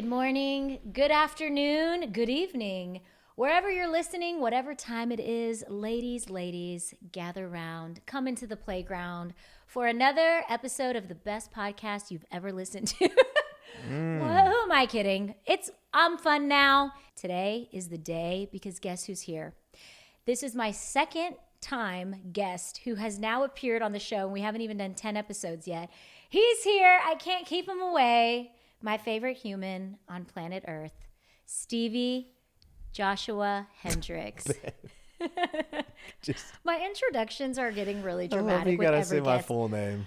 good morning, good afternoon, good evening. Wherever you're listening, whatever time it is, ladies, gather round, come into the playground for another episode of the best podcast you've ever listened to. Well, who am I kidding? I'm fun now. Today is the day because guess who's here? This is my second time guest who has now appeared on the show, and we haven't even done 10 episodes yet. He's here. I can't keep him away. My favorite human on planet Earth, Stevie Joshua Hendrix. My introductions are getting really dramatic with every guest. You gotta say my full name.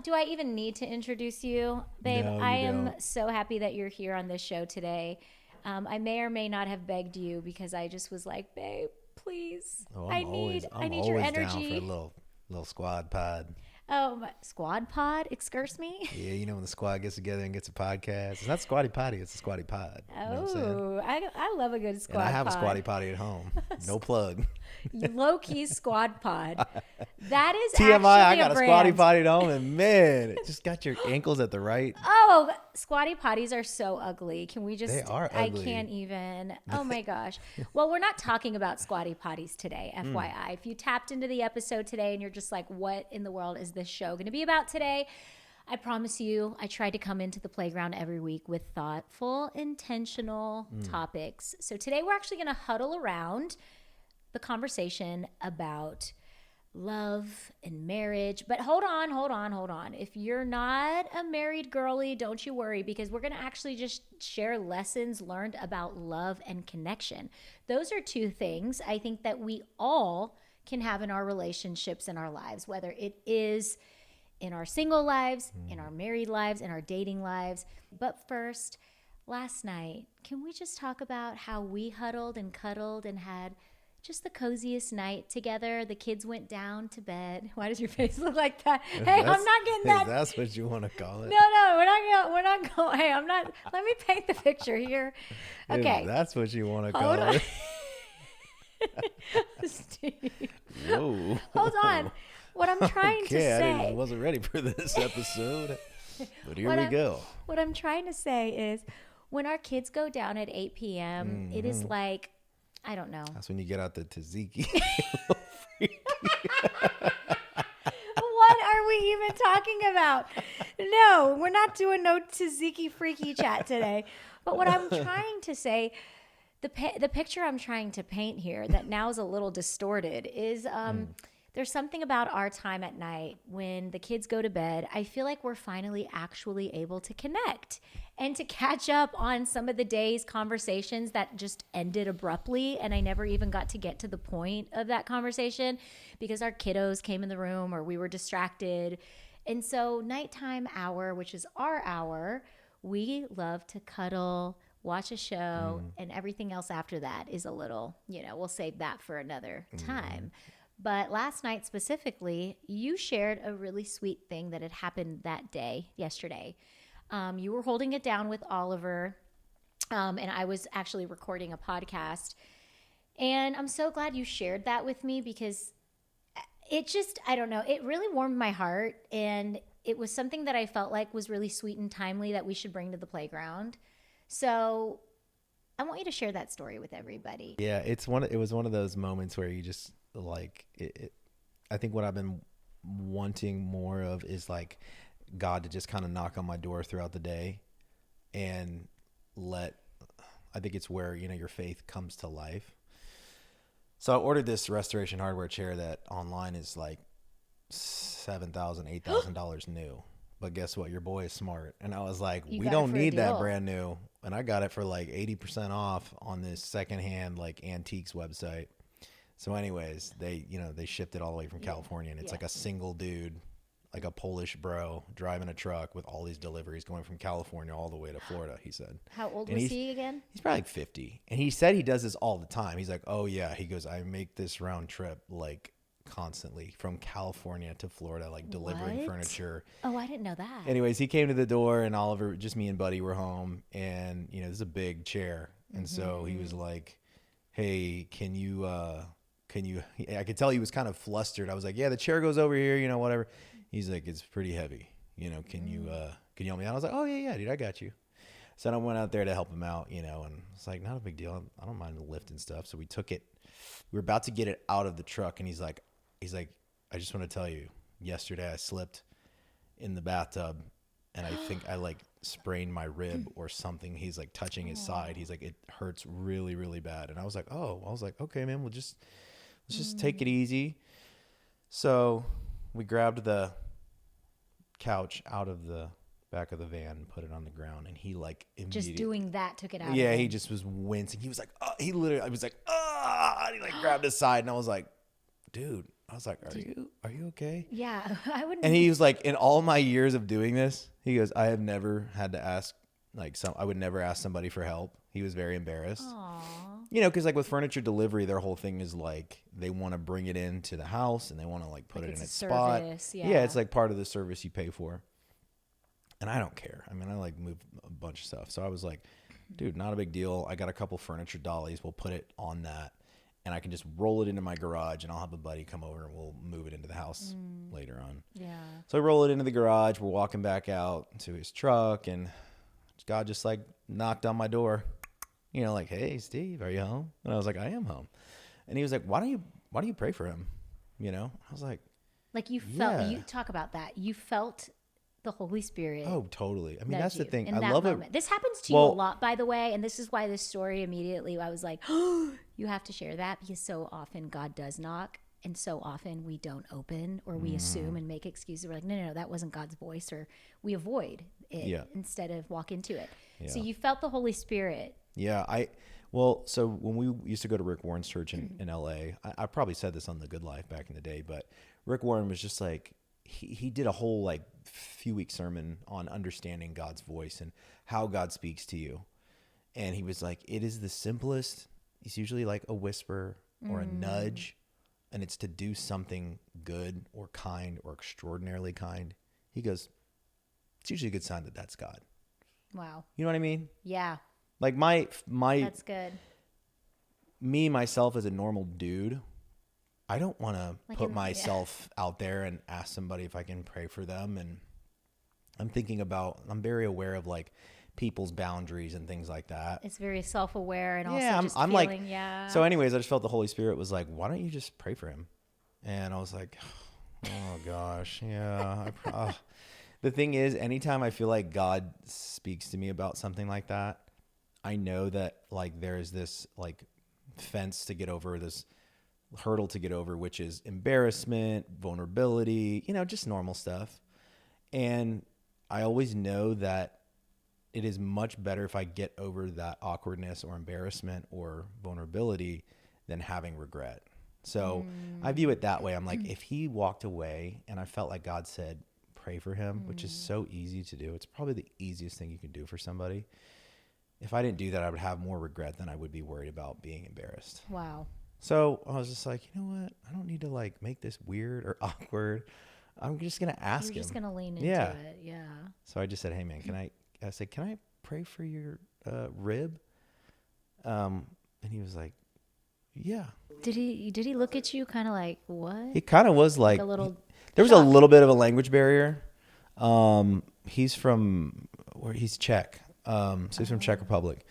Do I even need to introduce you? Babe, No, you I am don't. so happy that you're here on this show today. I may or may not have begged you because I just was like, babe, please. I need your energy. Down for a little squad pod. Oh, my squad pod? Excuse me? Yeah, you know when the squad gets together and gets a podcast. It's not Squatty Potty, it's a Squatty Pod. You know what I'm saying? I love a good squad pod. And I have a Squatty Potty at home. No plug. Low-key squad pod. That is TMI, actually I got a brand. Squatty Potty at home, and man, it just got your ankles at the right. Oh, squatty potties are so ugly. Can we just? They are ugly. I can't even. Oh my gosh. Well, we're not talking about squatty potties today, FYI. If you tapped into the episode today and you're just like, what in the world is this show going to be about today? I promise you, I try to come into the playground every week with thoughtful, intentional topics. So today we're actually going to huddle around the conversation about love and marriage. But hold on. If you're not a married girly, don't you worry, because we're going to actually just share lessons learned about love and connection. Those are two things I think that we all can have in our relationships in our lives, whether it is in our single lives, in our married lives, in our dating lives. But first, last night, can we just talk about how we huddled and cuddled and had just the coziest night together? The kids went down to bed. Why does your face look like that? Hey, I'm not getting that. That's what you want to call it. No, we're not going. Hey, I'm not. Let me paint the picture here. Okay. That's what you want to Hold call on. it. Steve. Whoa. Hold on. What I'm trying to say. I wasn't ready for this episode. But here we go. What I'm trying to say is when our kids go down at 8 p.m., it is like, I don't know. That's when you get out the tzatziki. What are we even talking about? No, we're not doing no tzatziki freaky chat today. But what I'm trying to say, the picture I'm trying to paint here that now is a little distorted is there's something about our time at night when the kids go to bed. I feel like we're finally actually able to connect and to catch up on some of the day's conversations that just ended abruptly. And I never even got to get to the point of that conversation because our kiddos came in the room or we were distracted. And so nighttime hour, which is our hour, we love to cuddle, watch a show, and everything else after that is a little, we'll save that for another time. But last night specifically, you shared a really sweet thing that had happened that day, yesterday. You were holding it down with Oliver, and I was actually recording a podcast. And I'm so glad you shared that with me because it just, I don't know, it really warmed my heart. And it was something that I felt like was really sweet and timely that we should bring to the playground. So I want you to share that story with everybody. Yeah, it was one of those moments where you just like it. I think what I've been wanting more of is like God to just kind of knock on my door throughout the day and I think it's where, your faith comes to life. So I ordered this Restoration Hardware chair that online is like $7,000, $8,000 new. But guess what? Your boy is smart. And I was like, we don't need that brand new. And I got it for like 80% off on this secondhand like antiques website. So anyways, they shipped it all the way from California, and it's like a single dude, like a Polish bro driving a truck with all these deliveries going from California all the way to Florida, he said. How old was he again? He's probably like 50. And he said he does this all the time. He's like, oh yeah. He goes, I make this round trip like constantly from California to Florida, like delivering furniture. Oh, I didn't know that. Anyways, he came to the door and Oliver, just me and Buddy were home, and this is a big chair. And so he was like, hey, can you, I could tell he was kind of flustered. I was like, yeah, the chair goes over here, whatever. He's like, it's pretty heavy. Can you help me out? I was like, oh yeah, dude, I got you. So I went out there to help him out, you know, and it's like, not a big deal. I don't mind lifting stuff. So we took it. We were about to get it out of the truck, and he's like, I just want to tell you, yesterday I slipped in the bathtub, and I think I like sprained my rib or something. He's like touching his side. He's like, it hurts really, really bad. And I was like, okay, man, let's just take it easy. So we grabbed the couch out of the back of the van and put it on the ground, and he like immediately, just doing that took it out. yeah, he just was wincing. He was like, he literally, I was like, and he like grabbed his side, and I was like, dude, I was like, are you okay? Yeah, I wouldn't. And he was like, in all my years of doing this, he goes, I have never had to ask, I would never ask somebody for help. He was very embarrassed. Aww. You know, because like with furniture delivery, their whole thing is like they want to bring it into the house and they want to like put it in its spot. Yeah, it's like part of the service you pay for. And I don't care. I mean, I like move a bunch of stuff. So I was like, dude, not a big deal. I got a couple furniture dollies. We'll put it on that. And I can just roll it into my garage, and I'll have a buddy come over and we'll move it into the house later on. Yeah. So I roll it into the garage. We're walking back out to his truck, and God just like knocked on my door, you know, like, hey, Steve, are you home? And I was like, I am home. And he was like, why don't you pray for him? You know, I was like you felt, you talk about that. You felt the Holy Spirit. Oh, totally. I mean, that's the thing. I love it. This happens to you a lot, by the way. And this is why this story immediately, I was like, oh, you have to share that, because so often God does knock. And so often we don't open, or we assume and make excuses. We're like, no, that wasn't God's voice, or we avoid it instead of walk into it. Yeah. So you felt the Holy Spirit. Yeah. So when we used to go to Rick Warren's church in LA, I probably said this on The Good Life back in the day, but Rick Warren was just like, he did a whole like few week sermon on understanding God's voice and how God speaks to you. And he was like, it is the simplest. It's usually like a whisper or a nudge, and it's to do something good or kind or extraordinarily kind. He goes, it's usually a good sign that that's God. Wow. You know what I mean? Yeah. Like my that's good. Myself as a normal dude, I don't want to put myself out there and ask somebody if I can pray for them. And I'm very aware of like people's boundaries and things like that. It's very self-aware, and also just feeling, like, So anyways, I just felt the Holy Spirit was like, why don't you just pray for him? And I was like, oh gosh. Yeah. The thing is, anytime I feel like God speaks to me about something like that, I know that like there's this like fence to get over, this hurdle to get over, which is embarrassment, vulnerability, you know, just normal stuff. And I always know that it is much better if I get over that awkwardness or embarrassment or vulnerability than having regret. So I view it that way. I'm like, if he walked away and I felt like God said, pray for him, which is so easy to do. It's probably the easiest thing you can do for somebody. If I didn't do that, I would have more regret than I would be worried about being embarrassed. Wow. So I was just like, you know what? I don't need to like make this weird or awkward. I'm just going to ask him. You're just going to lean into it. Yeah. So I just said, hey man, can I pray for your rib? And he was like, yeah. Did he look at you kind of like, what? He kind of was like a little there was a little bit of a language barrier. He's Czech. So he's from Czech Republic.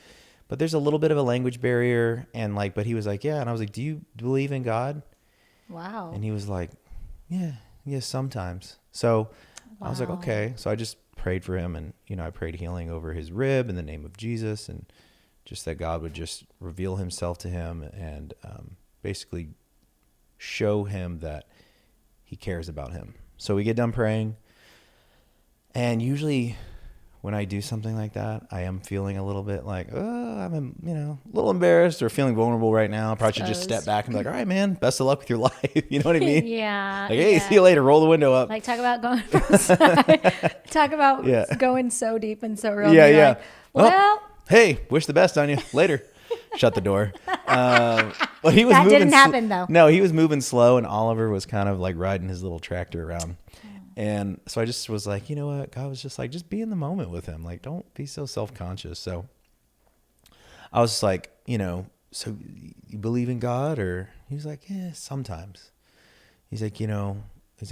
But there's a little bit of a language barrier, and like, but he was like, yeah. And I was like, do you believe in God? Wow. And he was like, yeah, sometimes. So I was like, okay. So I just prayed for him, and, you know, I prayed healing over his rib in the name of Jesus, and just that God would just reveal himself to him and basically show him that he cares about him. So we get done praying, and usually when I do something like that, I am feeling a little bit like, I'm, you know, a little embarrassed or feeling vulnerable right now. I probably should just step back and be like, all right, man, best of luck with your life. You know what I mean? Yeah. Like, hey, see you later. Roll the window up. Like, talk about going talk about going so deep and so real. Yeah, yeah. Like, well, hey, wish the best on you. Later. Shut the door. But he was that moving didn't happen though. No, he was moving slow, and Oliver was kind of like riding his little tractor around. And so I just was like, you know what? God was just like, just be in the moment with him. Like, don't be so self-conscious. So I was like, you know, so you believe in God? Or he was like, yeah, sometimes. He's like,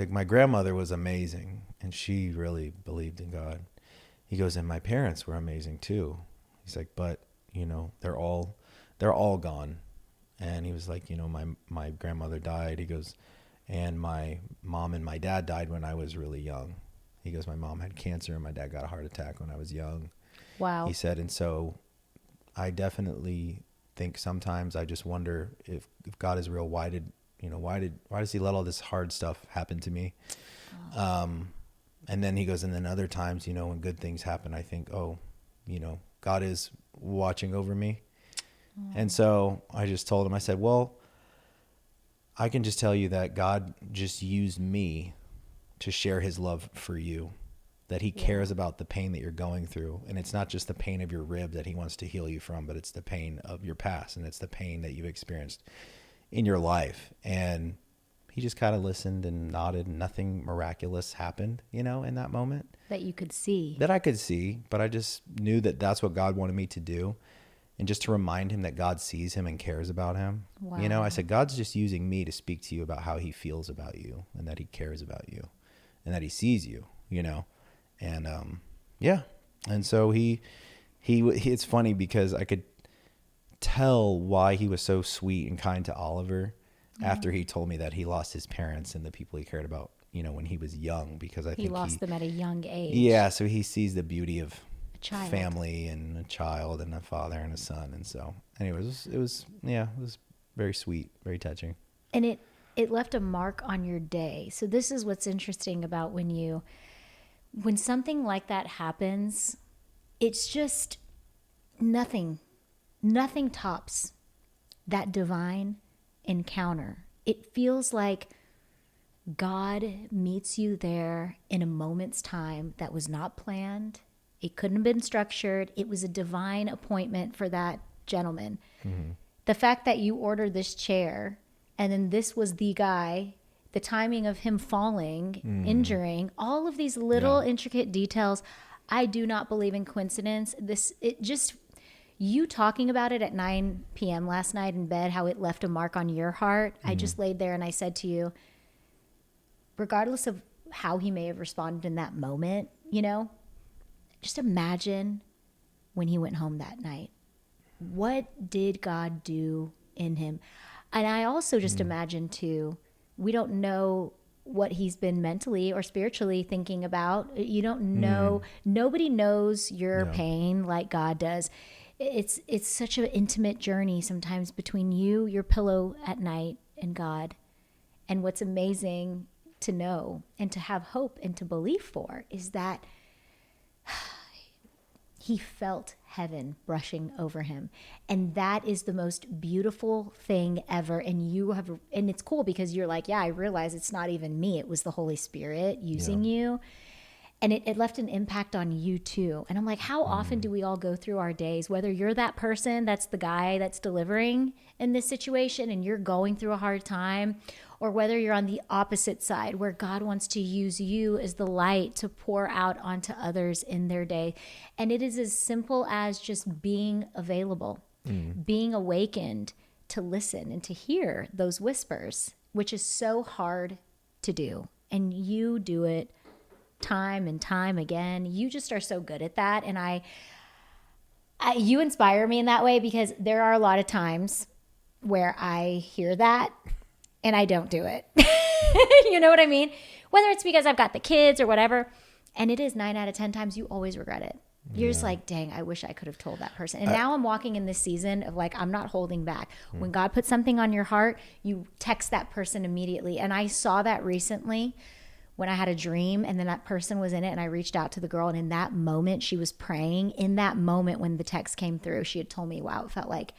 my grandmother was amazing, and she really believed in God. He goes, and my parents were amazing too. He's like, but they're all gone. And he was like, my grandmother died. He goes, and my mom and my dad died when I was really young. He goes, my mom had cancer and my dad got a heart attack when I was young. Wow. He said, and so I definitely think sometimes I just wonder if God is real, why does he let all this hard stuff happen to me? Oh. And then he goes, and then other times, when good things happen, I think, God is watching over me. Oh. And so I just told him, I said, well, I can just tell you that God just used me to share his love for you, that he cares about the pain that you're going through. And it's not just the pain of your rib that he wants to heal you from, but it's the pain of your past. And it's the pain that you've experienced in your life. And he just kind of listened and nodded, and nothing miraculous happened, in that moment. That you could see. That I could see, but I just knew that that's what God wanted me to do. And just to remind him that God sees him and cares about him. Wow. I said, God's just using me to speak to you about how he feels about you and that he cares about you and that he sees you, And, And so he it's funny because I could tell why he was so sweet and kind to Oliver after he told me that he lost his parents and the people he cared about, when he was young, because I think he lost them at a young age. Yeah. So he sees the beauty of child. Family and a child and a father and a son. And so anyways, it was very sweet, very touching. And it left a mark on your day. So this is what's interesting about when something like that happens, it's just nothing tops that divine encounter. It feels like God meets you there in a moment's time that was not planned. It couldn't have been structured. It was a divine appointment for that gentleman. Mm-hmm. The fact that you ordered this chair and then this was the guy, the timing of him falling, injuring, all of these little intricate details. I do not believe in coincidence. You talking about it at 9 p.m. last night in bed, how it left a mark on your heart. I just laid there and I said to you, regardless of how he may have responded in that moment, just imagine when he went home that night. What did God do in him? And I also just imagine too, we don't know what he's been mentally or spiritually thinking about. You don't know. Nobody knows your pain like God does. It's such an intimate journey sometimes between you, your pillow at night, and God. And what's amazing to know and to have hope and to believe for is that he felt heaven brushing over him. And that is the most beautiful thing ever. And it's cool because you're like, yeah, I realize it's not even me. It was the Holy Spirit using you. And it left an impact on you too. And I'm like, how often do we all go through our days, whether you're that person that's the guy that's delivering in this situation and you're going through a hard time, or whether you're on the opposite side where God wants to use you as the light to pour out onto others in their day. And it is as simple as just being available, being awakened to listen and to hear those whispers, which is so hard to do. And you do it time and time again. You just are so good at that. And you inspire me in that way, because there are a lot of times where I hear that and I don't do it. You know what I mean? Whether it's because I've got the kids or whatever. And it is 9 out of 10 times you always regret it. You're just like, dang, I wish I could have told that person. And now I'm walking in this season of like, I'm not holding back. When God puts something on your heart, you text that person immediately. And I saw that recently when I had a dream and then that person was in it and I reached out to the girl, and in that moment she was praying. In that moment when the text came through, she had told me, wow, it felt like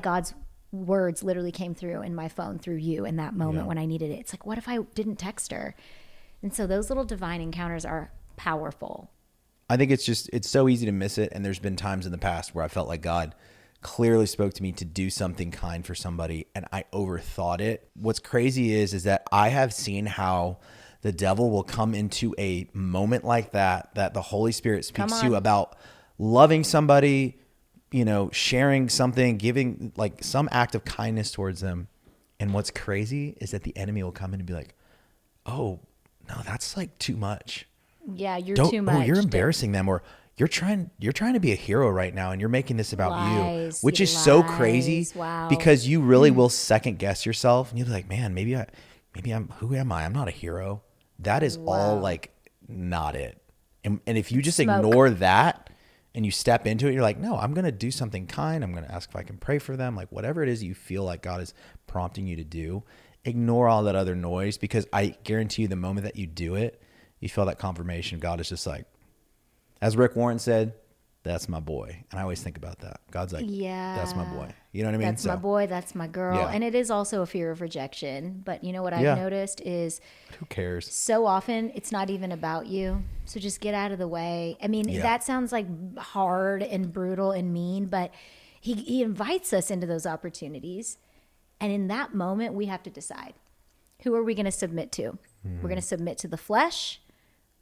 God's words literally came through in my phone through you in that moment when I needed it. It's like, what if I didn't text her? And so those little divine encounters are powerful. I think it's so easy to miss it. And there's been times in the past where I felt like God clearly spoke to me to do something kind for somebody and I overthought it. What's crazy is that I have seen how the devil will come into a moment like that the Holy Spirit speaks to you about loving somebody, sharing something, giving like some act of kindness towards them. And what's crazy is that the enemy will come in and be like, oh, no, that's like too much. Yeah, you're Don't, too much. oh, you're embarrassing them, or you're trying to be a hero right now, and you're making this about you, Lies, which is so lies. crazy. Wow. Because you really will second guess yourself, and you'll be like, man, maybe I'm, who am I? I'm not a hero. That is all Wow. like not it. And if you just Smoke. ignore that and you step into it, you're like, no, I'm going to do something kind. I'm going to ask if I can pray for them. Like whatever it is you feel like God is prompting you to do, ignore all that other noise, because I guarantee you the moment that you do it, you feel that confirmation. God is just like, as Rick Warren said, that's my boy. And I always think about that. God's like, Yeah. that's my boy. You know what I mean? That's my boy. That's my girl. Yeah. And it is also a fear of rejection. But you know what I've Yeah. noticed is Who cares? so often it's not even about you. So just get out of the way. I mean, Yeah. that sounds like hard and brutal and mean, but he invites us into those opportunities. And in that moment, we have to decide, who are we going to submit to? We're going to submit to the flesh,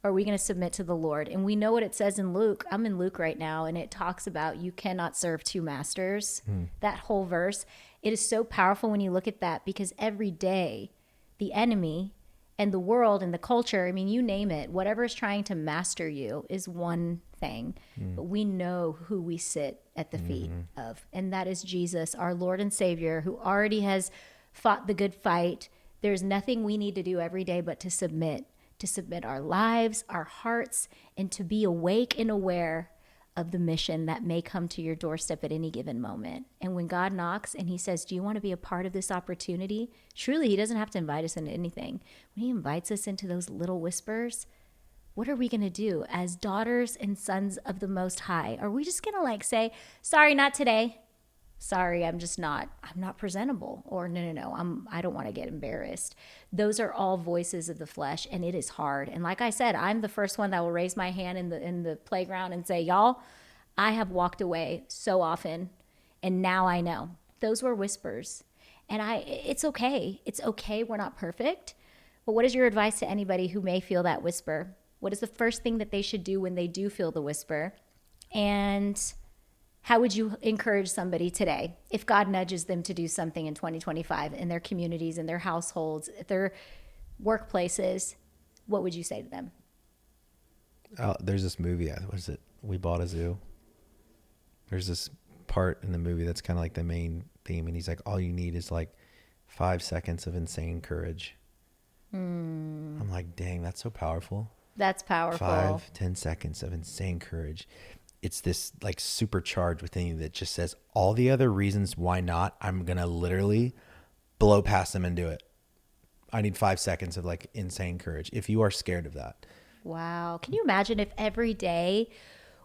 or are we going to submit to the Lord? And we know what it says in Luke. I'm in Luke right now, and it talks about you cannot serve two masters. That whole verse, it is so powerful when you look at that, because every day the enemy and the world and the culture, I mean, you name it, whatever is trying to master you is one thing. But we know who we sit at the feet of, and that is Jesus, our Lord and Savior, who already has fought the good fight. There's nothing we need to do every day but to submit our lives, our hearts, and to be awake and aware of the mission that may come to your doorstep at any given moment. And when God knocks and he says, do you want to be a part of this opportunity? Truly, he doesn't have to invite us into anything. When he invites us into those little whispers, what are we going to do as daughters and sons of the Most High? Are we just going to like say, sorry, not today? Sorry, I'm not presentable. Or no, I don't want to get embarrassed. Those are all voices of the flesh, and it is hard. And like I said, I'm the first one that will raise my hand in the playground and say, y'all, I have walked away so often, and now I know. Those were whispers. And it's okay. It's okay. We're not perfect. But what is your advice to anybody who may feel that whisper? What is the first thing that they should do when they do feel the whisper? And how would you encourage somebody today if God nudges them to do something in 2025 in their communities, in their households, their workplaces? What would you say to them? There's this movie. What is it? We Bought a Zoo. There's this part in the movie that's kind of like the main theme, and he's like, all you need is like 5 seconds of insane courage. I'm like, dang, that's so powerful. That's powerful. 5-10 seconds of insane courage. It's this like supercharged within you that just says all the other reasons why not, I'm going to literally blow past them and do it. I need 5 seconds of like insane courage. If you are scared of that. Wow. Can you imagine if every day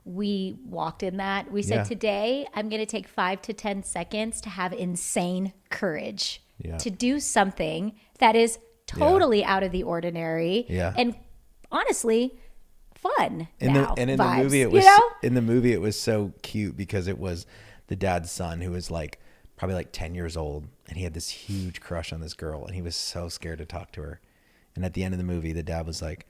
we walked in that? We said, today I'm going to take 5 to 10 seconds to have insane courage to do something that is totally out of the ordinary. And honestly, fun. In now, the vibes, movie, it was you know? in the movie it was so cute because it was the dad's son who was like probably like 10 years old, and he had this huge crush on this girl, and he was so scared to talk to her. And at the end of the movie, the dad was like,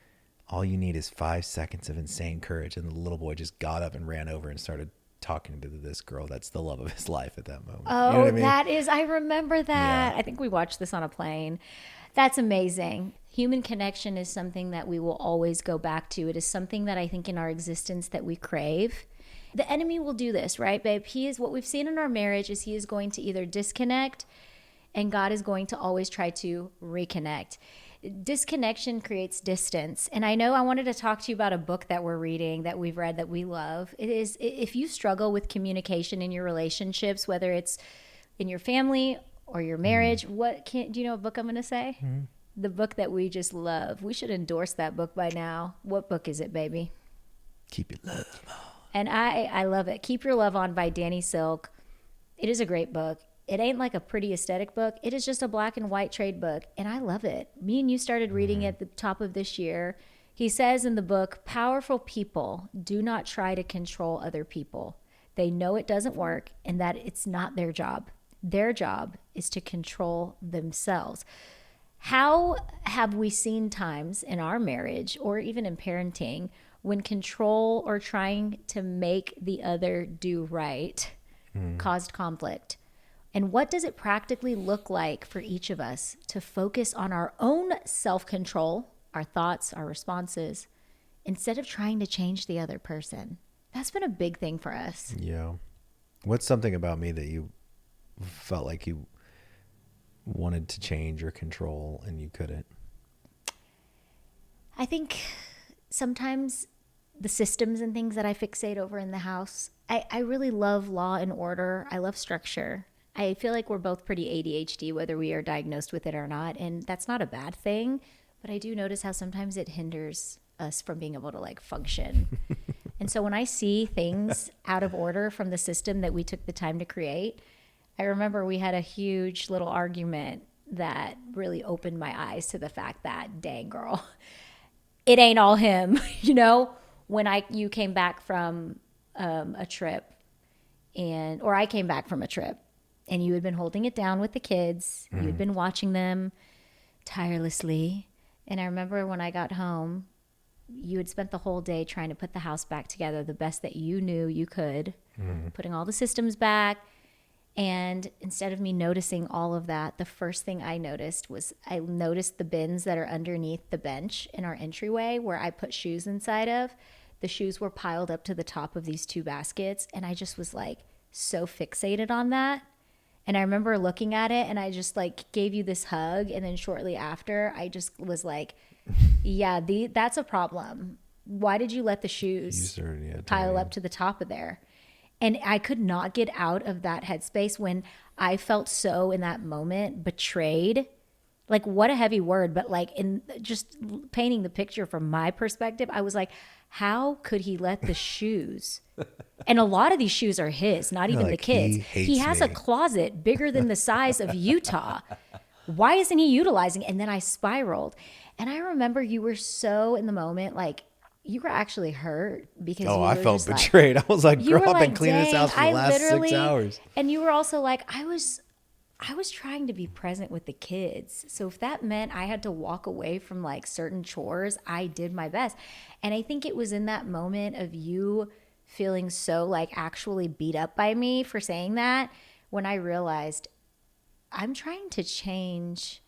all you need is 5 seconds of insane courage. And the little boy just got up and ran over and started talking to this girl that's the love of his life at that moment. Oh, you know what I mean? that is, I remember that. Yeah. I think we watched this on a plane. That's amazing. Human connection is something that we will always go back to. It is something that I think in our existence that we crave. The enemy will do this, right, babe? He is, what we've seen in our marriage is he is going to either disconnect, and God is going to always try to reconnect. Disconnection creates distance. And I know I wanted to talk to you about a book that we're reading, that we've read, that we love. It is, if you struggle with communication in your relationships, whether it's in your family or your marriage, do you know what book I'm going to say? The book that we just love. We should endorse that book by now. What book is it, baby? Keep Your Love On. And I love it. Keep Your Love On by Danny Silk. It is a great book. It ain't like a pretty aesthetic book. It is just a black and white trade book, and I love it. Me and you started reading it at the top of this year. He says in the book, powerful people do not try to control other people. They know it doesn't work and that it's not their job. Their job is to control themselves. How have we seen times in our marriage or even in parenting when control or trying to make the other do right caused conflict? And what does it practically look like for each of us to focus on our own self-control, our thoughts, our responses, instead of trying to change the other person. That's been a big thing for us. Yeah. What's something about me that you felt like you wanted to change or control and you couldn't? I think sometimes the systems and things that I fixate over in the house, I really love law and order. I love structure. I feel like we're both pretty ADHD, whether we are diagnosed with it or not. And that's not a bad thing. But I do notice how sometimes it hinders us from being able to like function. And so when I see things out of order from the system that we took the time to create, I remember we had a huge little argument that really opened my eyes to the fact that, dang girl, it ain't all him. You know, when you came back from a trip or I came back from a trip and you had been holding it down with the kids, you had been watching them tirelessly. And I remember when I got home, you had spent the whole day trying to put the house back together the best that you knew you could, putting all the systems back. And instead of me noticing all of that, the first thing I noticed was I noticed the bins that are underneath the bench in our entryway where I put shoes inside of. The shoes were piled up to the top of these two baskets. And I just was like so fixated on that. And I remember looking at it and I just like gave you this hug. And then shortly after, I just was like, yeah, that's a problem. Why did you let the shoes pile up to the top of there? And I could not get out of that headspace when I felt so in that moment betrayed. Like, what a heavy word, but like in just painting the picture from my perspective, I was like, how could he let the shoes? And a lot of these shoes are his, not even the kids. He has a closet bigger than the size of Utah. Why isn't he utilizing? And then I spiraled. And I remember you were so in the moment, like, you were actually hurt because I felt betrayed. I was like, girl, I've been cleaning this house for the last 6 hours. And you were also like, I was trying to be present with the kids. So if that meant I had to walk away from like certain chores, I did my best. And I think it was in that moment of you feeling so like actually beat up by me for saying that when I realized I'm trying to change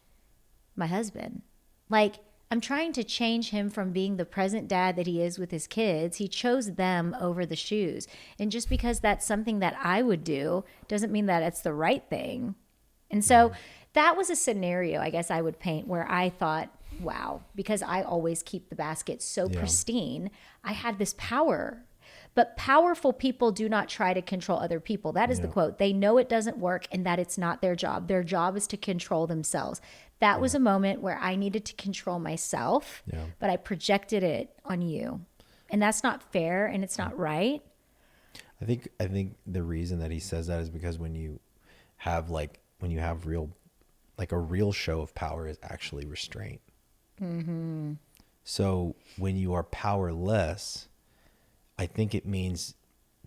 my husband. Like, I'm trying to change him from being the present dad that he is with his kids. He chose them over the shoes. And just because that's something that I would do doesn't mean that it's the right thing. And so that was a scenario I guess I would paint where I thought, wow, because I always keep the basket so pristine, I had this power. But powerful people do not try to control other people. That is the quote. They know it doesn't work and that it's not their job. Their job is to control themselves. That was a moment where I needed to control myself, but I projected it on you. And that's not fair and it's not right. I think the reason that he says that is because when you have real, like a real show of power is actually restraint. Mm-hmm. So when you are powerless, I think it means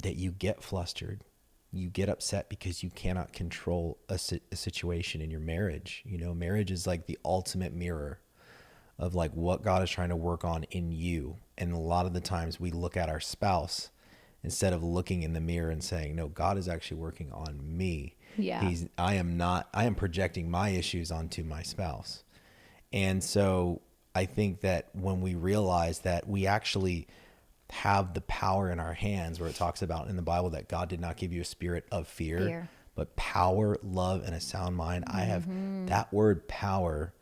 that you get flustered. You get upset because you cannot control a situation in your marriage. You know, marriage is like the ultimate mirror of like what God is trying to work on in you. And a lot of the times we look at our spouse instead of looking in the mirror and saying, no, God is actually working on me. Yeah. I am projecting my issues onto my spouse. And so I think that when we realize that we actually have the power in our hands, where it talks about in the Bible that God did not give you a spirit of fear. But power, love, and a sound mind. I have that word power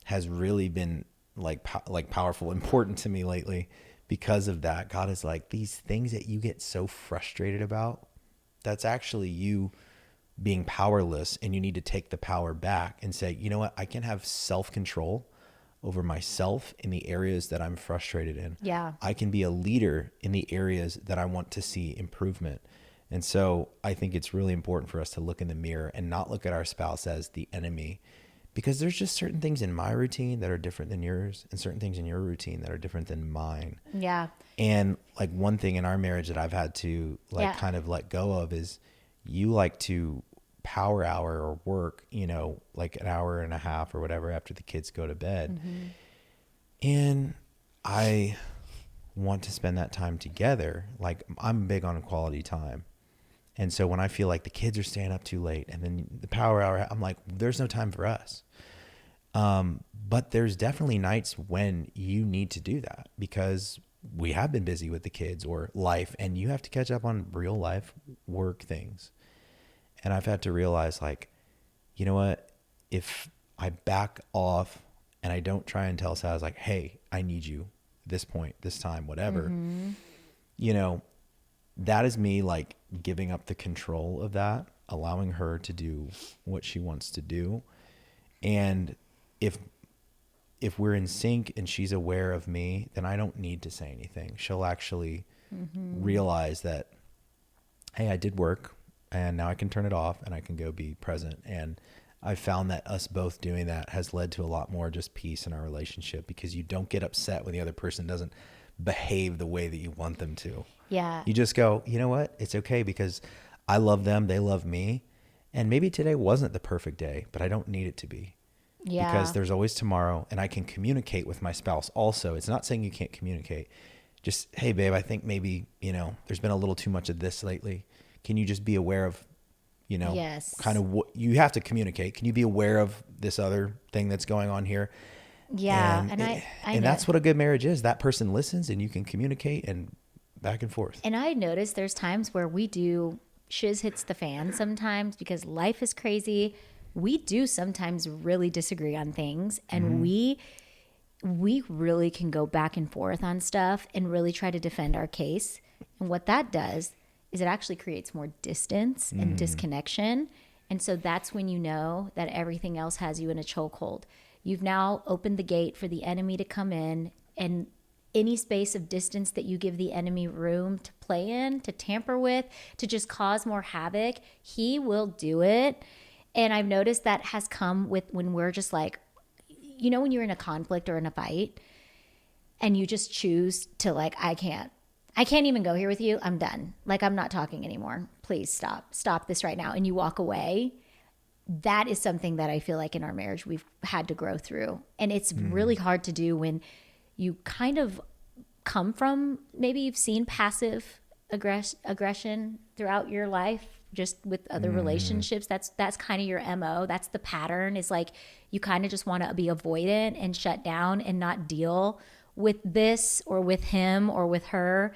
has really been like powerful, important to me lately because of that. God is like, these things that you get so frustrated about, that's actually you being powerless, and you need to take the power back and say, you know what, I can have self-control over myself in the areas that I'm frustrated in. Yeah. I can be a leader in the areas that I want to see improvement. And so I think it's really important for us to look in the mirror and not look at our spouse as the enemy, because there's just certain things in my routine that are different than yours and certain things in your routine that are different than mine. Yeah. And like one thing in our marriage that I've had to kind of let go of is you like to power hour or work, you know, like an hour and a half or whatever after the kids go to bed. And I want to spend that time together. Like, I'm big on quality time. And so when I feel like the kids are staying up too late and then the power hour, I'm like, there's no time for us. But there's definitely nights when you need to do that because we have been busy with the kids or life, and you have to catch up on real life work things. And I've had to realize, like, you know what? If I back off and I don't try and tell Saz, like, hey, I need you this point, this time, whatever, you know, that is me like giving up the control of that, allowing her to do what she wants to do. And if we're in sync and she's aware of me, then I don't need to say anything. She'll actually realize that, hey, I did work and now I can turn it off and I can go be present. And I found that us both doing that has led to a lot more just peace in our relationship, because you don't get upset when the other person doesn't behave the way that you want them to. Yeah. You just go, you know what? It's okay, because I love them. They love me. And maybe today wasn't the perfect day, but I don't need it to be. Yeah. Because there's always tomorrow, and I can communicate with my spouse also. It's not saying you can't communicate. Just, hey, babe, I think maybe, you know, there's been a little too much of this lately. Can you just be aware of, you know, Yes. kind of what you have to communicate? Can you be aware of this other thing that's going on here? Yeah. And I and know. that's what a good marriage is. That person listens and you can communicate and back and forth. And I noticed there's times where we do shiz hits the fan sometimes because life is crazy. We do sometimes really disagree on things, and we really can go back and forth on stuff and really try to defend our case. And what that does is it actually creates more distance and disconnection. And so that's when you know that everything else has you in a chokehold. You've now opened the gate for the enemy to come in, and any space of distance that you give the enemy room to play in, to tamper with, to just cause more havoc, he will do it. And I've noticed that has come with when we're just like, you know, when you're in a conflict or in a fight and you just choose to like, I can't even go here with you. I'm done. Like, I'm not talking anymore. Please stop this right now. And you walk away. That is something that I feel like in our marriage we've had to grow through. And it's really hard to do when you kind of come from, maybe you've seen passive aggression throughout your life, just with other relationships. That's kind of your MO. That's the pattern, is like you kind of just want to be avoidant and shut down and not deal with this or with him or with her.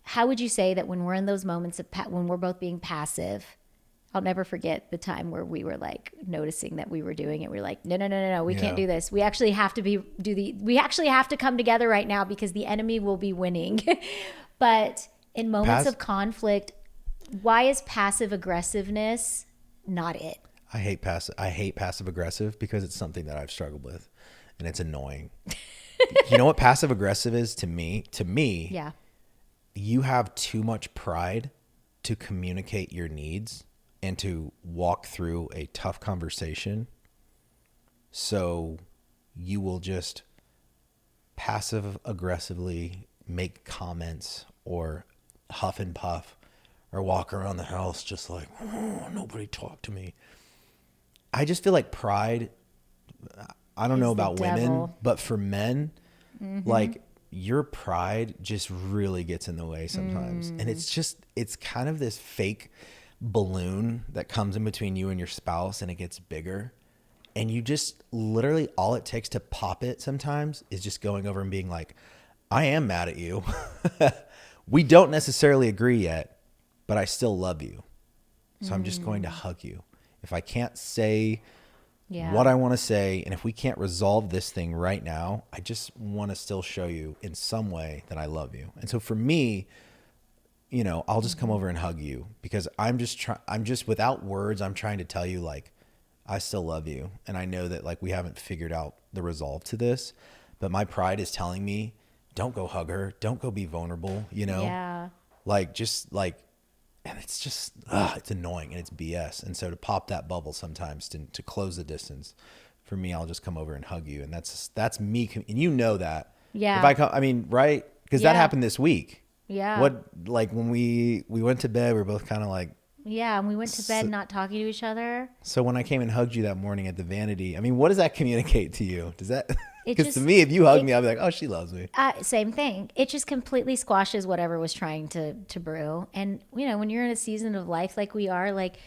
How would you say that when we're in those moments of when we're both being passive? I'll never forget the time where we were like noticing that we were doing it. We were like, no, we can't do this. We actually have to we actually have to come together right now because the enemy will be winning. But in moments of conflict, why is passive aggressiveness not it? I hate passive aggressive because it's something that I've struggled with, and it's annoying. You know what passive aggressive is to me? To me, Yeah. You have too much pride to communicate your needs and to walk through a tough conversation. So you will just passive aggressively make comments or huff and puff or walk around the house just like, oh, nobody talk to me. I just feel like pride, I don't know about women, but for men, like your pride just really gets in the way sometimes. And it's kind of this fake balloon that comes in between you and your spouse, and it gets bigger. And you just literally, all it takes to pop it sometimes is just going over and being like, I am mad at you. We don't necessarily agree yet, but I still love you. So I'm just going to hug you. If I can't say what I want to say, and if we can't resolve this thing right now, I just want to still show you in some way that I love you. And so for me, you know, I'll just come over and hug you because I'm just without words, I'm trying to tell you like, I still love you. And I know that like we haven't figured out the resolve to this, but my pride is telling me, don't go hug her. Don't go be vulnerable, you know? Yeah. Like, just like, and it's just, it's annoying and it's BS. And so to pop that bubble sometimes, to close the distance, for me, I'll just come over and hug you. And that's me. And you know that. Yeah. If I come, I mean, right? Because that happened this week. Yeah. What, like when we went to bed, we were both kind of like. Yeah. And we went to bed not talking to each other. So when I came and hugged you that morning at the Vanity, I mean, what does that communicate to you? Does that, because to me, if you hug me, I'll be like, oh, she loves me. Same thing. It just completely squashes whatever was trying to brew. And, you know, when you're in a season of life like we are, like,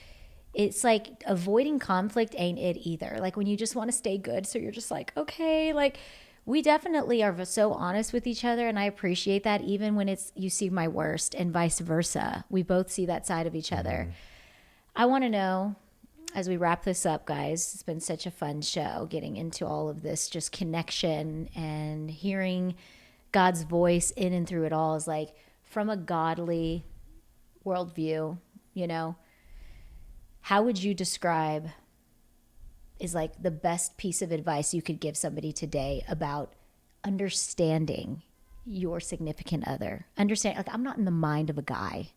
it's like avoiding conflict ain't it either. Like when you just want to stay good. So you're just like, okay, like We definitely are so honest with each other, and I appreciate that. Even when it's you see my worst, and vice versa, we both see that side of each other. I want to know, as we wrap this up, guys, it's been such a fun show getting into all of this, just connection and hearing God's voice in and through it all is like from a godly worldview, you know, how would you describe is like the best piece of advice you could give somebody today about understanding your significant other? Understand, like, I'm not in the mind of a guy.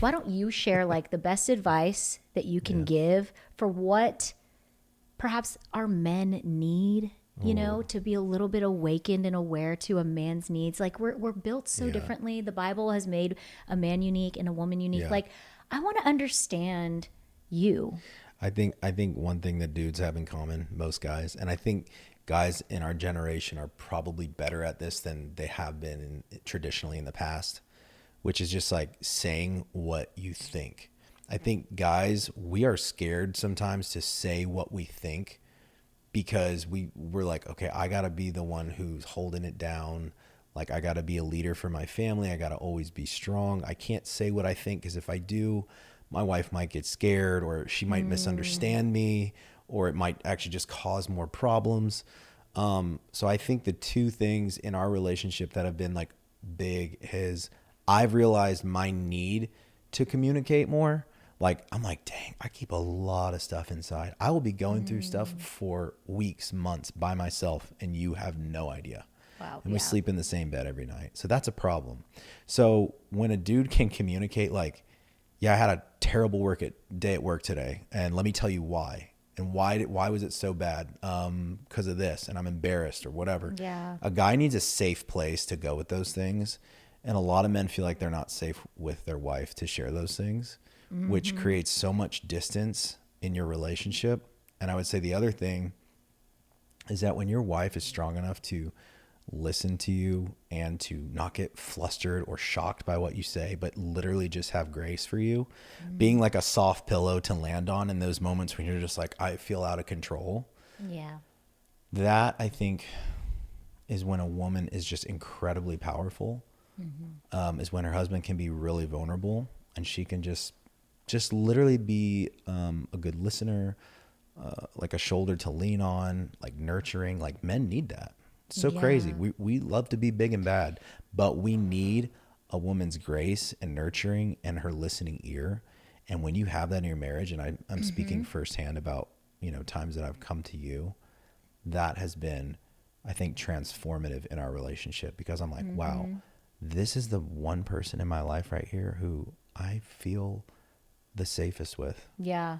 Why don't you share like the best advice that you can give for what perhaps our men need, you know, to be a little bit awakened and aware to a man's needs? Like we're built so differently. The Bible has made a man unique and a woman unique. Yeah. Like I want to understand you. I think one thing that dudes have in common, most guys, and I think guys in our generation are probably better at this than they have been traditionally in the past, which is just like saying what you think. I think guys, we are scared sometimes to say what we think because we're like, okay, I got to be the one who's holding it down. Like I got to be a leader for my family. I got to always be strong. I can't say what I think because if I do, my wife might get scared or she might misunderstand me or it might actually just cause more problems. So I think the two things in our relationship that have been like big is I've realized my need to communicate more. Like, I'm like, dang, I keep a lot of stuff inside. I will be going through stuff for weeks, months by myself, and you have no idea. Wow. And we sleep in the same bed every night. So that's a problem. So when a dude can communicate like, yeah, I had a terrible day at work today, and let me tell you why. And why was it so bad? Because of this, and I'm embarrassed or whatever. Yeah. A guy needs a safe place to go with those things. And a lot of men feel like they're not safe with their wife to share those things, which creates so much distance in your relationship. And I would say the other thing is that when your wife is strong enough to listen to you and to not get flustered or shocked by what you say, but literally just have grace for you, being like a soft pillow to land on in those moments when you're just like, I feel out of control. Yeah. That I think is when a woman is just incredibly powerful. Is when her husband can be really vulnerable and she can just literally be a good listener, like a shoulder to lean on, like nurturing. Like men need that. It's so crazy. We love to be big and bad, but we need a woman's grace and nurturing and her listening ear. And when you have that in your marriage, and I'm speaking firsthand about, you know, times that I've come to you, that has been, I think, transformative in our relationship because I'm like, wow, this is the one person in my life right here who I feel the safest with. Yeah.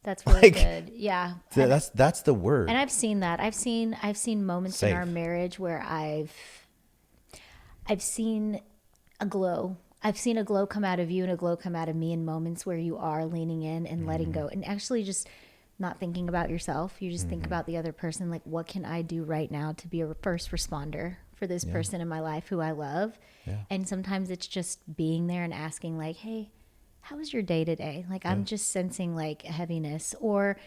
That's really good. Yeah. That's the word. And I've seen that. I've seen moments Safe. in our marriage where I've seen a glow. I've seen a glow come out of you and a glow come out of me in moments where you are leaning in and letting go and actually just not thinking about yourself. You just think about the other person. Like, what can I do right now to be a first responder for this person in my life who I love? Yeah. And sometimes it's just being there and asking like, hey, how was your day today? Like, I'm just sensing like a heaviness, or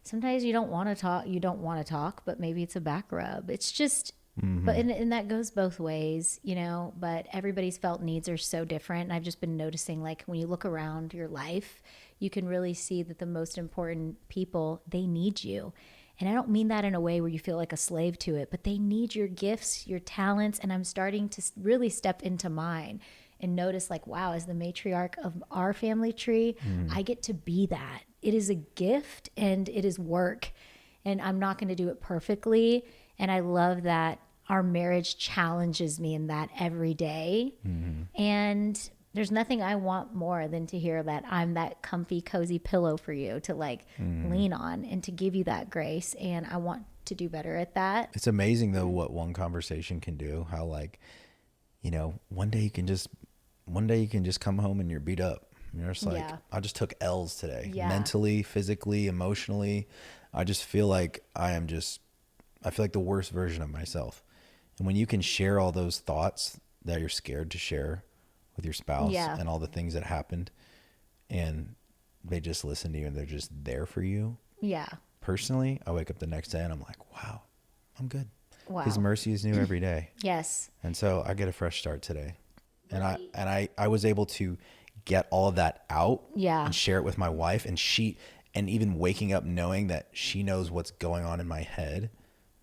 sometimes you don't want to talk, but maybe it's a back rub. It's just, but, and that goes both ways, you know, but everybody's felt needs are so different. And I've just been noticing, like, when you look around your life, you can really see that the most important people, they need you. And I don't mean that in a way where you feel like a slave to it, but they need your gifts, your talents. And I'm starting to really step into mine and notice like, wow, as the matriarch of our family tree, I get to be that. It is a gift and it is work. And I'm not going to do it perfectly. And I love that our marriage challenges me in that every day. And there's nothing I want more than to hear that I'm that comfy, cozy pillow for you to like lean on and to give you that grace. And I want to do better at that. It's amazing though what one conversation can do. How like, you know, one day you can just come home and you're beat up. You're just like, I just took L's today, mentally, physically, emotionally. I just feel like I feel like the worst version of myself. And when you can share all those thoughts that you're scared to share with your spouse and all the things that happened, and they just listen to you and they're just there for you. Yeah. Personally, I wake up the next day and I'm like, wow, I'm good. Wow. His mercy is new every day. Yes. And so I get a fresh start today. And I was able to get all of that out and share it with my wife. And even waking up knowing that she knows what's going on in my head.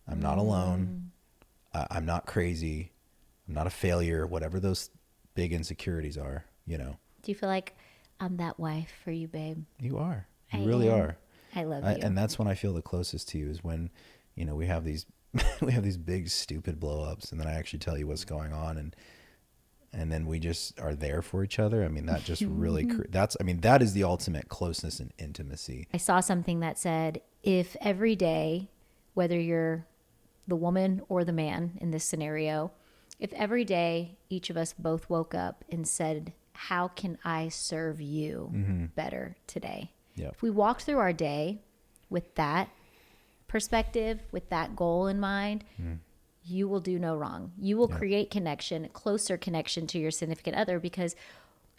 I'm not alone. I'm not crazy. I'm not a failure, whatever those big insecurities are, you know. Do you feel like I'm that wife for you, babe? You are. You really are. I love you. And that's when I feel the closest to you, is when, you know, we have these big stupid blow ups, and then I actually tell you what's going on, and then we just are there for each other. I mean, that just really that is the ultimate closeness and intimacy. I saw something that said, if every day, whether you're the woman or the man in this scenario, if every day each of us both woke up and said, how can I serve you better today? Yep. If we walked through our day with that perspective, with that goal in mind, you will do no wrong. You will create connection, closer connection to your significant other, because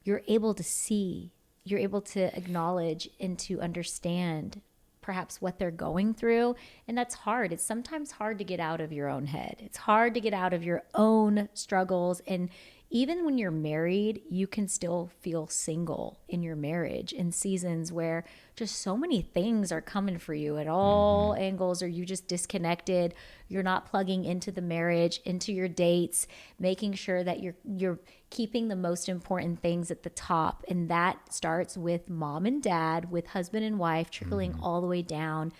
you're able to see, you're able to acknowledge and to understand perhaps what they're going through. And that's hard. It's sometimes hard to get out of your own head. It's hard to get out of your own struggles. And even when you're married, you can still feel single in your marriage in seasons where just so many things are coming for you at all angles, or you just disconnected. You're not plugging into the marriage, into your dates, making sure that you're keeping the most important things at the top. And that starts with mom and dad, with husband and wife, trickling all the way down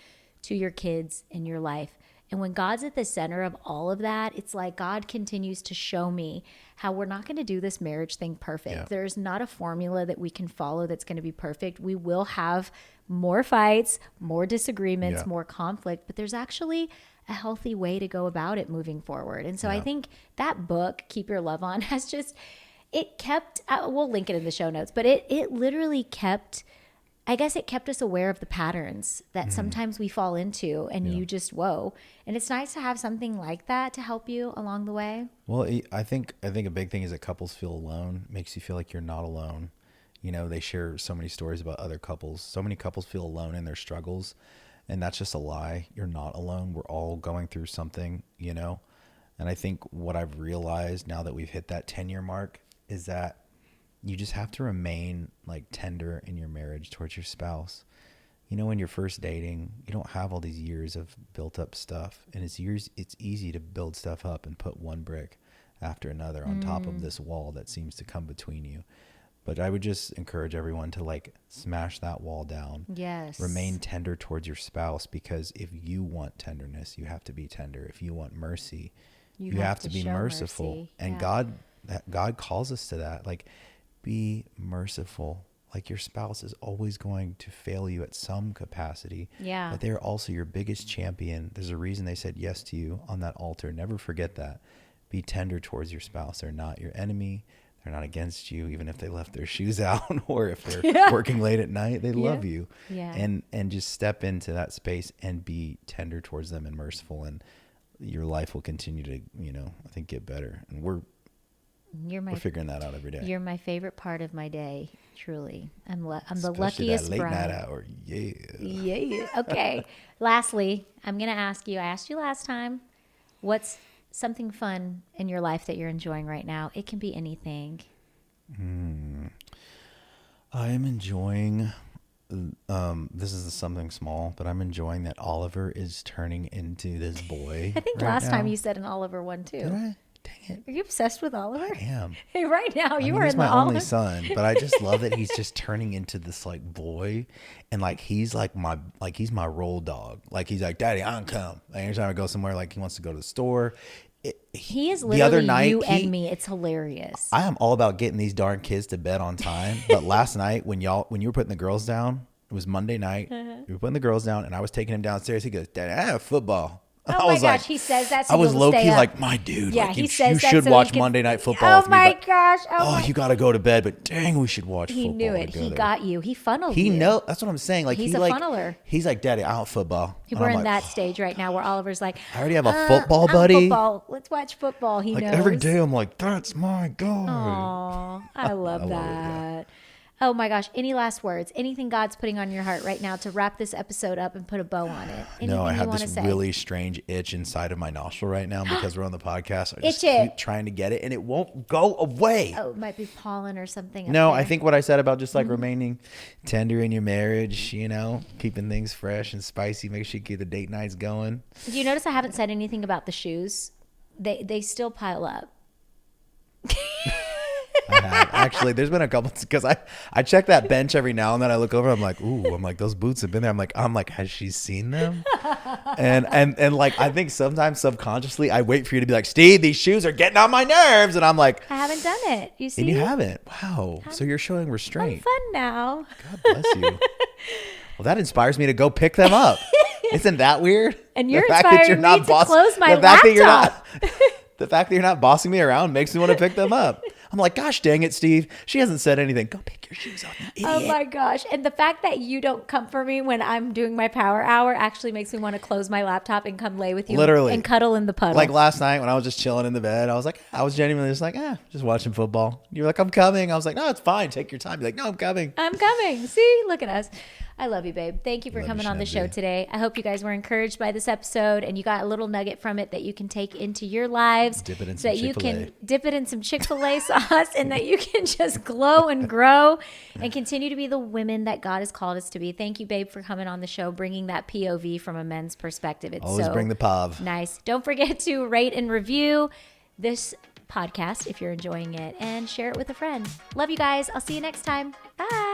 to your kids and your life. And when God's at the center of all of that, it's like God continues to show me how we're not going to do this marriage thing perfect. Yeah. There's not a formula that we can follow that's going to be perfect. We will have more fights, more disagreements, more conflict, but there's actually a healthy way to go about it moving forward. And so I think that book, Keep Your Love On, has just, it kept, we'll link it in the show notes, but it literally kept, I guess it kept us aware of the patterns that sometimes we fall into, and you just, whoa. And it's nice to have something like that to help you along the way. Well, I think a big thing is that couples feel alone. It makes you feel like you're not alone. You know, they share so many stories about other couples. So many couples feel alone in their struggles, and that's just a lie. You're not alone. We're all going through something, you know? And I think what I've realized now that we've hit that 10-year mark is that you just have to remain like tender in your marriage towards your spouse. You know, when you're first dating, you don't have all these years of built up stuff, and it's easy to build stuff up and put one brick after another on top of this wall that seems to come between you. But I would just encourage everyone to like smash that wall down. Yes. Remain tender towards your spouse, because if you want tenderness, you have to be tender. If you want mercy, you have to be merciful. Mercy. And God calls us to that. Like, be merciful. Like, your spouse is always going to fail you at some capacity. Yeah. But they're also your biggest champion. There's a reason they said yes to you on that altar. Never forget that. Be tender towards your spouse. They're not your enemy. They're not against you, even if they left their shoes out or if they're working late at night. They love you. Yeah. And just step into that space and be tender towards them and merciful, and your life will continue to, you know, I think, get better. And we're figuring that out every day. You're my favorite part of my day, truly. I'm the Especially luckiest that late bride. night hour. Yeah. Yeah. Okay. Lastly, I'm going to ask you, I asked you last time, what's something fun in your life that you're enjoying right now? It can be anything. I am enjoying, this is something small, but I'm enjoying that Oliver is turning into this boy. I think right last time now. you said an Oliver one too. Did I? Dang it. Are you obsessed with Oliver? I am. Hey, right now I you mean, are he's in the my only Oliver. son, but I just love that he's just turning into this like boy, and like he's my roll dog. Like, he's like, Daddy, I'm come. Like, every time I go somewhere, like he wants to go to the store. He is the literally other night, you and me. It's hilarious. I am all about getting these darn kids to bed on time. But last night when you were putting the girls down, it was Monday night. We were putting the girls down, and I was taking him downstairs. He goes, Daddy, I have football. Oh my gosh, he says that. So I was you'll low stay key up. like, my dude. Yeah, like, he you says that should so watch he can- Monday Night Football Oh with me. my But, gosh! you got to go to bed. But dang, we should watch He football. knew it. together. He got you. He funneled He you. know. That's what I'm saying. Like, He's he a like, funneler. He's like, Daddy, I want football. And We're I'm in like, that stage right now where Oliver's like, I already have a football I'm buddy. Football. Let's watch football. He Like, knows. every day I'm like, that's my guy. Aw, I love love it, that. Oh my gosh. Any last words? Anything God's putting on your heart right now to wrap this episode up and put a bow on it? Anything No, I you have want to this say? really strange itch inside of my nostril right now because we're on the podcast. I just Itch it. keep trying to get it and it won't go away. Oh, it might be pollen or something. No, up I there. think what I said about just like remaining tender in your marriage, keeping things fresh and spicy, make sure you keep the date nights going. Do you notice I haven't said anything about the shoes? They still pile up. I have. Actually, there's been a couple because I check that bench every now and then. I look over, I'm like, ooh, I'm like, those boots have been there. I'm like, has she seen them? And like, I think sometimes subconsciously I wait for you to be like, Steve, these shoes are getting on my nerves. And I'm like, I haven't done it. You see? and you haven't. Wow. So you're showing I'm restraint. fun now. God bless you. Well, that inspires me to go pick them up. Isn't that weird? And you're The fact that inspiring me to close my the fact that you're laptop. the fact that you're not bossing me around makes me want to pick them up. I'm like, gosh dang it, Steve. She hasn't said anything. Go pick your shoes up, you idiot. Oh my gosh. And the fact that you don't comfort me when I'm doing my power hour actually makes me want to close my laptop and come lay with you. Literally. And cuddle in the puddle. Like last night when I was just chilling in the bed, I was genuinely just like, just watching football. You were like, I'm coming. I was like, no, it's fine. Take your time. You're like, no, I'm coming. I'm coming. See, look at us. I love you, babe. Thank you for Love you, coming on the show Shandy. today. I hope you guys were encouraged by this episode and you got a little nugget from it that you can take into your lives. Dip it in so some that you Chick-fil-A. can dip it in some Chick-fil-A sauce and that you can just glow and grow and continue to be the women that God has called us to be. Thank you, babe, for coming on the show, bringing that POV from a men's perspective. It's Always so bring the POV. nice. Don't forget to rate and review this podcast if you're enjoying it and share it with a friend. Love you guys. I'll see you next time. Bye.